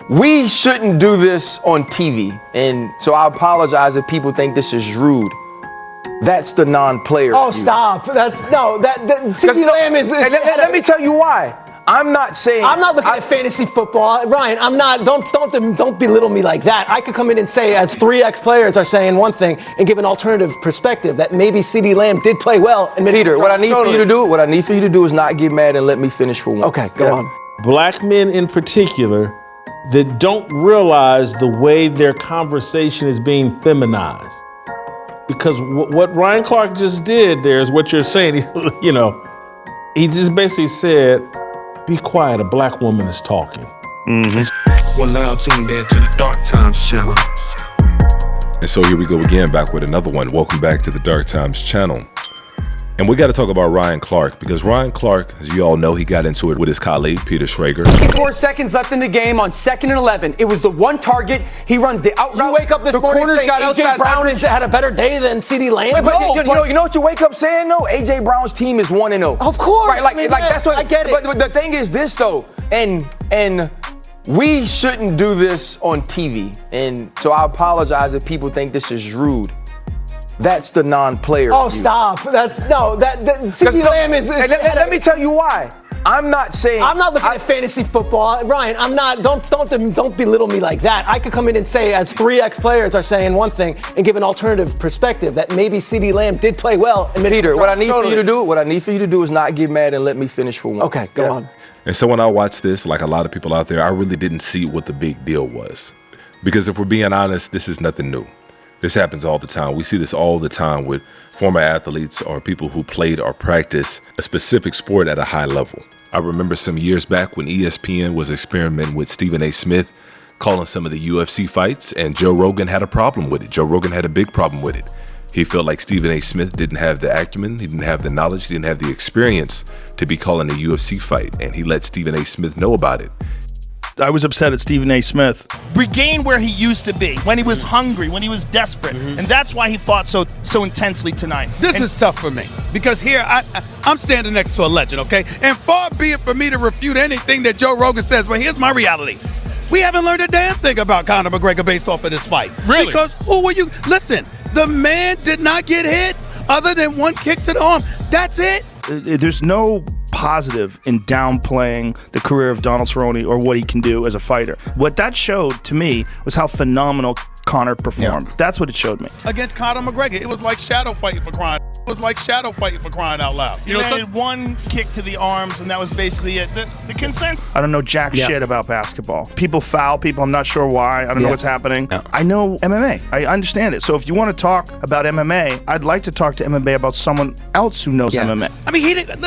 We shouldn't do this on TV, and so I apologize if people think this is rude. That's the non-player. Oh, stop! CeeDee Lamb is. Let me tell you why. I'm not looking at fantasy football, Ryan. I'm not. Don't belittle me like that. I could come in and say, as 3 ex-players are saying one thing, and give an alternative perspective that maybe CeeDee Lamb did play well. And Peter, what I need for you to do is not get mad and let me finish for one. Okay, go on. Black men in particular that don't realize the way their conversation is being feminized. Because what Ryan Clark just did there is what you're saying. He just basically said, be quiet, a black woman is talking. Mm-hmm. Well, now tuned in to the Dark Times channel. And so here we go again, back with another one. Welcome back to the Dark Times channel. And we got to talk about Ryan Clark, because Ryan Clark, as you all know, he got into it with his colleague, Peter Schrager. 4 seconds left in the game on 2nd and 11. It was the one target. He runs the out route. You wake up this morning saying A.J. Brown has had a better day than CeeDee Lamb? You know what you wake up saying, though? A.J. Brown's team is 1-0. Of course. Right, that's what I get it. But the thing is this, though, and we shouldn't do this on TV. And so I apologize if people think this is rude. That's the non-player. Oh, stop! CeeDee Lamb is. Let me tell you why. I'm not looking at fantasy football, Ryan. I'm not. Don't belittle me like that. I could come in and say, as 3 ex-players are saying one thing, and give an alternative perspective that maybe CeeDee Lamb did play well. And Peter, what I need for you to do is not get mad and let me finish for one. Okay, go on. And so when I watched this, like a lot of people out there, I really didn't see what the big deal was. Because if we're being honest, this is nothing new. This happens all the time. We see this all the time with former athletes or people who played or practiced a specific sport at a high level. I remember some years back when ESPN was experimenting with Stephen A. Smith, calling some of the UFC fights, and Joe Rogan had a problem with it. Joe Rogan had a big problem with it. He felt like Stephen A. Smith didn't have the acumen, he didn't have the knowledge, he didn't have the experience to be calling a UFC fight, and he let Stephen A. Smith know about it. I was upset at Stephen A. Smith. Regain where he used to be, when he was hungry, when he was desperate. Mm-hmm. And that's why he fought so intensely tonight. This is tough for me, because here I'm standing next to a legend, okay? And far be it for me to refute anything that Joe Rogan says, but here's my reality. We haven't learned a damn thing about Conor McGregor based off of this fight. Really? Because listen, the man did not get hit other than one kick to the arm. That's it. There's no positive in downplaying the career of Donald Cerrone or what he can do as a fighter. What that showed to me was how phenomenal Conor performed. Yeah. That's what it showed me. Against Conor McGregor, it was like shadow fighting for crying. It was like shadow fighting for crying out loud. He landed one kick to the arms, and that was basically it. The consent. I don't know jack shit about basketball. People foul people. I'm not sure why. I don't know what's happening. Yeah. I know MMA. I understand it. So if you want to talk about MMA, I'd like to talk to MMA about someone else who knows MMA. I mean, he didn't.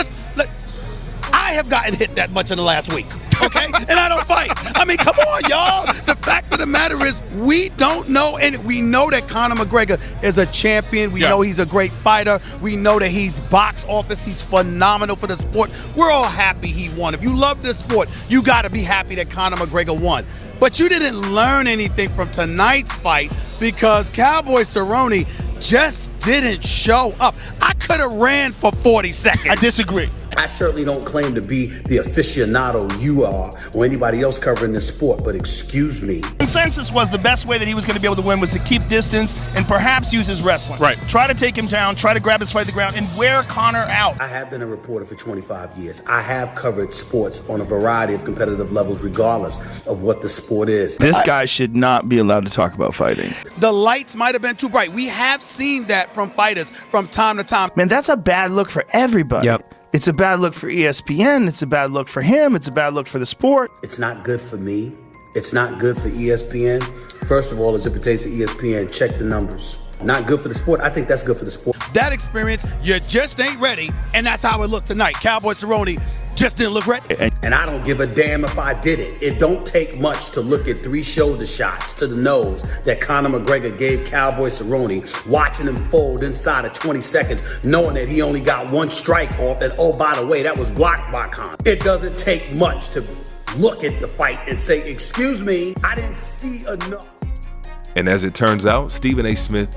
I have gotten hit that much in the last week, okay? And I don't fight. I mean, come on, y'all. The fact of the matter is, we don't know, and we know that Conor McGregor is a champion. We know he's a great fighter. We know that he's box office. He's phenomenal for the sport. We're all happy he won. If you love this sport, you got to be happy that Conor McGregor won. But you didn't learn anything from tonight's fight, because Cowboy Cerrone just didn't show up. I could have ran for 40 seconds. I disagree. I certainly don't claim to be the aficionado you are or anybody else covering this sport, but excuse me. Consensus was the best way that he was going to be able to win was to keep distance and perhaps use his wrestling. Right. Try to take him down, try to grab his fight to the ground, and wear Conor out. I have been a reporter for 25 years. I have covered sports on a variety of competitive levels, regardless of what the sport is. This guy should not be allowed to talk about fighting. The lights might have been too bright. We have seen that from fighters from time to time. Man, that's a bad look for everybody. Yep. It's a bad look for ESPN. It's a bad look for him. It's a bad look for the sport. It's not good for me. It's not good for ESPN. First of all, as it pertains to ESPN, check the numbers. Not good for the sport. I think that's good for the sport. That experience, you just ain't ready, and that's how it looked tonight. Cowboy Cerrone just didn't look ready. And I don't give a damn if I did it. It don't take much to look at 3 shoulder shots to the nose that Conor McGregor gave Cowboy Cerrone, watching him fold inside of 20 seconds, knowing that he only got 1 strike off, and oh, by the way, that was blocked by Conor. It doesn't take much to look at the fight and say, excuse me, I didn't see enough. And as it turns out, Stephen A. Smith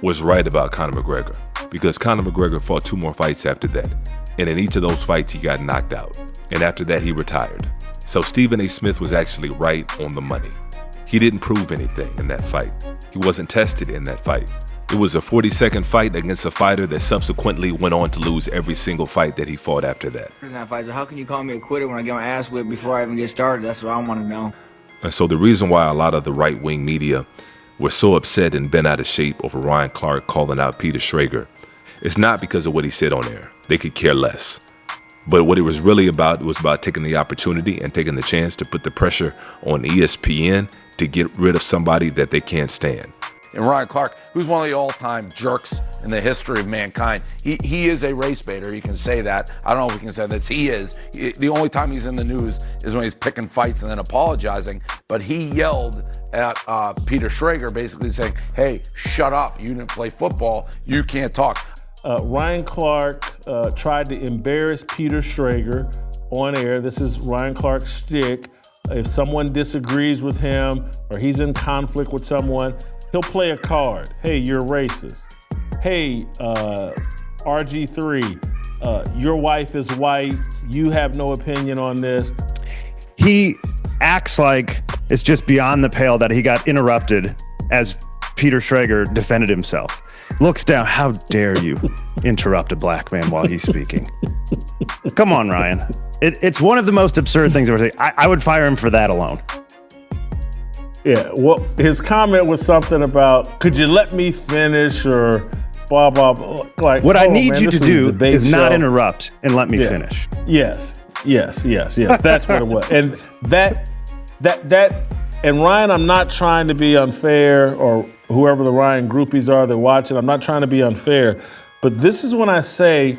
was right about Conor McGregor, because Conor McGregor fought 2 more fights after that. And in each of those fights, he got knocked out. And after that, he retired. So Stephen A. Smith was actually right on the money. He didn't prove anything in that fight. He wasn't tested in that fight. It was a 40-second fight against a fighter that subsequently went on to lose every single fight that he fought after that. How can you call me a quitter when I get my ass whipped before I even get started? That's what I want to know. And so the reason why a lot of the right-wing media were so upset and bent out of shape over Ryan Clark calling out Peter Schrager, it's not because of what he said on there. They could care less. But what it was really about, it was about taking the opportunity and taking the chance to put the pressure on ESPN to get rid of somebody that they can't stand. And Ryan Clark, who's one of the all-time jerks in the history of mankind, he is a race baiter. You can say that. I don't know if we can say this. He is. The only time he's in the news is when he's picking fights and then apologizing. But he yelled at Peter Schrager, basically saying, "Hey, shut up. You didn't play football. You can't talk." Ryan Clark tried to embarrass Peter Schrager on air. This is Ryan Clark's shtick. If someone disagrees with him or he's in conflict with someone, he'll play a card. Hey, you're racist. Hey, RG3, your wife is white. You have no opinion on this. He acts like it's just beyond the pale that he got interrupted as Peter Schrager defended himself. Looks down, how dare you interrupt a black man while he's speaking? Come on, Ryan. It's one of the most absurd things I've ever seen. I would fire him for that alone. Yeah, well, his comment was something about, could you let me finish or blah, blah, blah. Like, what I need you to do is not interrupt and let me finish. Yes. That's what it was. And and Ryan, I'm not trying to be unfair, or whoever the Ryan groupies are that watch it, I'm not trying to be unfair, but this is when I say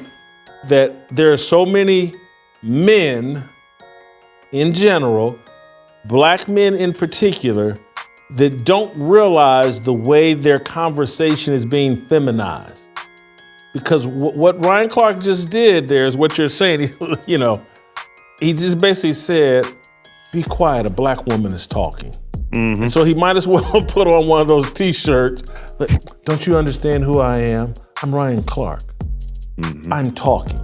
that there are so many men in general, black men in particular, that don't realize the way their conversation is being feminized. Because what Ryan Clark just did there is what you're saying. He just basically said, be quiet, a black woman is talking. Mm-hmm. And so he might as well put on one of those t-shirts. Like, don't you understand who I am? I'm Ryan Clark. Mm-hmm. I'm talking.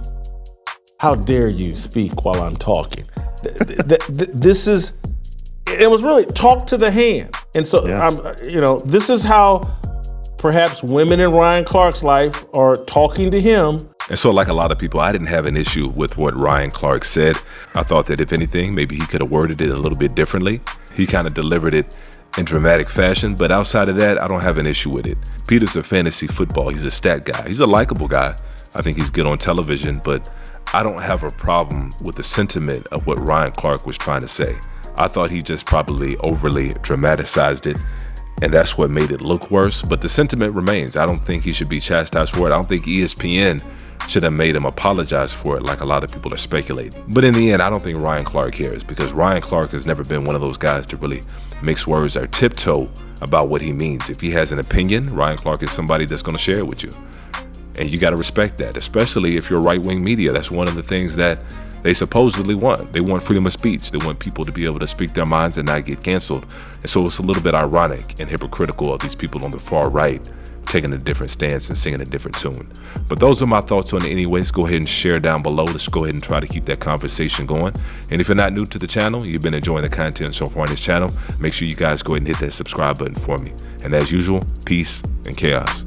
How dare you speak while I'm talking? This is, it was really talk to the hand. And so, this is how perhaps women in Ryan Clark's life are talking to him. And so, like a lot of people, I didn't have an issue with what Ryan Clark said. I thought that if anything, maybe he could have worded it a little bit differently. He kind of delivered it in dramatic fashion, but outside of that, I don't have an issue with it. Peter's a fantasy football. He's a stat guy. He's a likable guy. I think he's good on television, but I don't have a problem with the sentiment of what Ryan Clark was trying to say. I thought he just probably overly dramatized it, and that's what made it look worse. But the sentiment remains. I don't think he should be chastised for it. I don't think ESPN should have made him apologize for it like a lot of people are speculating. But in the end, I don't think Ryan Clark cares, because Ryan Clark has never been one of those guys to really mix words or tiptoe about what he means. If he has an opinion, Ryan Clark is somebody that's going to share it with you. And you got to respect that, especially if you're right-wing media. That's one of the things that they supposedly want. They want freedom of speech. They want people to be able to speak their minds and not get canceled. And so it's a little bit ironic and hypocritical of these people on the far right taking a different stance and singing a different tune. But those are my thoughts on it anyways. Go ahead and share down below. Let's go ahead and try to keep that conversation going. And if you're not new to the channel, you've been enjoying the content so far on this channel, make sure you guys go ahead and hit that subscribe button for me. And as usual, peace and chaos.